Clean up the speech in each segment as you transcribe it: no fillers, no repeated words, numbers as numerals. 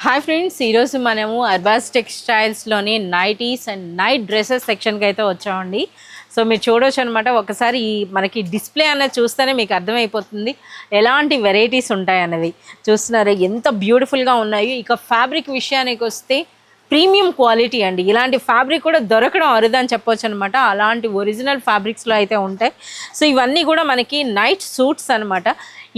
Hi friends, ఈరోజు మనము అర్బాస్ టెక్స్టైల్స్లోని నైటీస్ అండ్ నైట్ డ్రెస్సెస్ సెక్షన్కి అయితే వచ్చామండి. సో మీరు చూడవచ్చు అనమాట. ఒకసారి ఈ మనకి డిస్ప్లే అనేది చూస్తేనే మీకు అర్థమైపోతుంది ఎలాంటి వెరైటీస్ ఉంటాయన్నది. చూస్తున్నారు ఎంత బ్యూటిఫుల్గా ఉన్నాయి. ఇక ఫ్యాబ్రిక్ విషయానికి వస్తే ప్రీమియం క్వాలిటీ అండి. ఇలాంటి ఫ్యాబ్రిక్ కూడా దొరకడం అరుదని చెప్పొచ్చు అనమాట. అలాంటి ఒరిజినల్ ఫ్యాబ్రిక్స్లో అయితే ఉంటాయి. సో ఇవన్నీ కూడా మనకి నైట్ సూట్స్ అనమాట.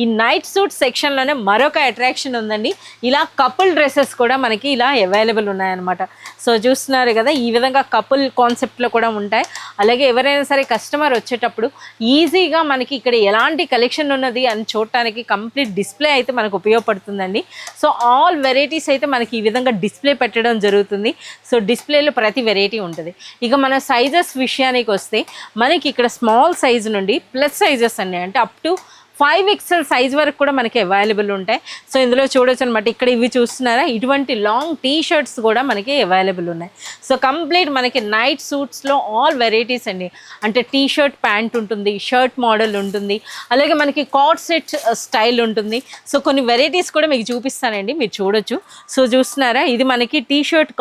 ఈ నైట్ సూట్ సెక్షన్లోనే మరొక అట్రాక్షన్ ఉందండి. ఇలా కపుల్ డ్రెస్సెస్ కూడా మనకి ఇలా అవైలబుల్ ఉన్నాయన్నమాట. సో చూస్తున్నారు కదా, ఈ విధంగా కపుల్ కాన్సెప్ట్లో కూడా ఉంటాయి. అలాగే ఎవరైనా సరే కస్టమర్ వచ్చేటప్పుడు ఈజీగా మనకి ఇక్కడ ఎలాంటి కలెక్షన్ ఉన్నది అని చూడటానికి కంప్లీట్ డిస్ప్లే అయితే మనకు ఉపయోగపడుతుందండి. సో ఆల్ వెరైటీస్ అయితే మనకి ఈ విధంగా డిస్ప్లే పెట్టడం జరుగుతుంది. సో డిస్ప్లేలో ప్రతి వెరైటీ ఉంటుంది. ఇక మన సైజెస్ విషయానికి వస్తే మనకి ఇక్కడ స్మాల్ సైజ్ నుండి ప్లస్ సైజెస్ అండి, అంటే అప్ టు 5XL సైజ్ వరకు కూడా మనకి అవైలబుల్ ఉంటాయి. సో ఇందులో చూడొచ్చు అనమాట. ఇక్కడ ఇవి చూస్తున్నారా, ఇటువంటి లాంగ్ టీ షర్ట్స్ కూడా మనకి అవైలబుల్ ఉన్నాయి. సో కంప్లీట్ మనకి నైట్ సూట్స్లో ఆల్ వెరైటీస్ అండి. అంటే టీ షర్ట్ ప్యాంట్ ఉంటుంది, షర్ట్ మోడల్ ఉంటుంది, అలాగే మనకి కార్డ్ సెట్ స్టైల్ ఉంటుంది. సో కొన్ని వెరైటీస్ కూడా మీకు చూపిస్తానండి, మీరు చూడొచ్చు. సో చూస్తున్నారా, ఇది మనకి టీ షర్ట్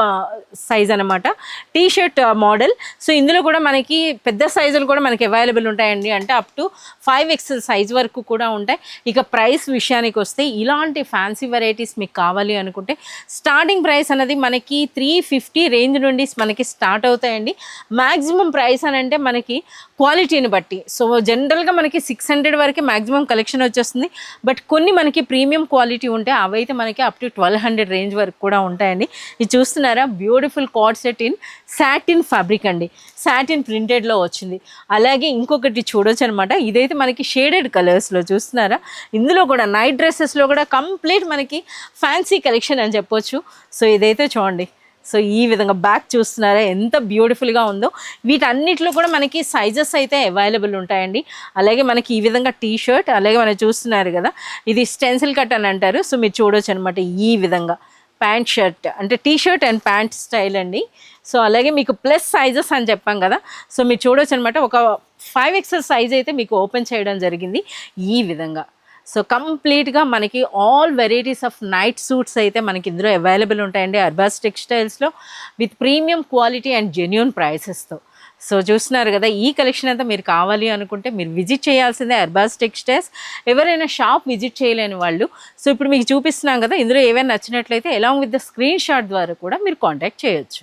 సైజ్ అనమాట, టీ షర్ట్ మోడల్. సో ఇందులో కూడా మనకి పెద్ద సైజులు కూడా మనకి అవైలబుల్ ఉంటాయండి, అంటే అప్ టు 5XL సైజ్ వరకు కూడా ఉంటాయి. ఇక ప్రైస్ విషయానికి వస్తే ఇలాంటి ఫ్యాన్సీ వెరైటీస్ మీకు కావాలి అనుకుంటే స్టార్టింగ్ ప్రైస్ అనేది మనకి 350 రేంజ్ నుండి మనకి స్టార్ట్ అవుతాయండి. మ్యాక్సిమం ప్రైస్ అని అంటే మనకి క్వాలిటీని బట్టి. సో జనరల్గా మనకి 600 వరకు మ్యాక్సిమం కలెక్షన్ వచ్చేస్తుంది. బట్ కొన్ని మనకి ప్రీమియం క్వాలిటీ ఉంటాయి, అవైతే మనకి అప్ టు 1200 రేంజ్ వరకు కూడా ఉంటాయండి. ఇది చూస్తున్నారా, beautiful card set in satin fabric అండి, సాటిన్ ప్రింటెడ్లో వచ్చింది. అలాగే ఇంకొకటి చూడొచ్చు అనమాట, ఇదైతే మనకి షేడెడ్ కలర్స్లో చూస్తున్నారా. ఇందులో కూడా నైట్ డ్రెస్సెస్లో కూడా కంప్లీట్ మనకి ఫ్యాన్సీ కలెక్షన్ అని చెప్పొచ్చు. సో ఇదైతే చూడండి. సో ఈ విధంగా బ్యాక్ చూస్తున్నారా ఎంత బ్యూటిఫుల్గా ఉందో. వీటన్నిటిలో కూడా మనకి సైజెస్ అయితే అవైలబుల్ ఉంటాయండి. అలాగే మనకి ఈ విధంగా టీ షర్ట్, అలాగే మనం చూస్తున్నారు కదా, ఇది స్టెన్సిల్ కట్ అని అంటారు. సో మీరు చూడొచ్చు అనమాట, ఈ విధంగా ప్యాంట్ షర్ట్, అంటే T shirt and pant style అండి. సో అలాగే మీకు ప్లస్ సైజెస్ అని చెప్పాం కదా. సో మీరు చూడొచ్చు అనమాట, ఒక 5XL సైజ్ అయితే మీకు ఓపెన్ చేయడం జరిగింది ఈ విధంగా. సో కంప్లీట్గా మనకి all varieties of night suits అయితే మనకి ఇందులో అవైలబుల్ ఉంటాయండి అర్బాస్ టెక్స్టైల్స్లో, with premium quality and genuine ప్రైసెస్తో. సో చూస్తున్నారు కదా, ఈ కలెక్షన్ అంతా మీరు కావాలి అనుకుంటే మీరు విజిట్ చేయాల్సిందే అర్బాస్ టెక్స్టైల్స్. ఎవరైనా షాప్ విజిట్ చేయలేని వాళ్ళు, సో ఇప్పుడు మీకు చూపిస్తున్నాం కదా, ఇందులో ఏవైనా నచ్చినట్లయితే along with the screen shot ద్వారా కూడా మీరు కాంటాక్ట్ చేయొచ్చు.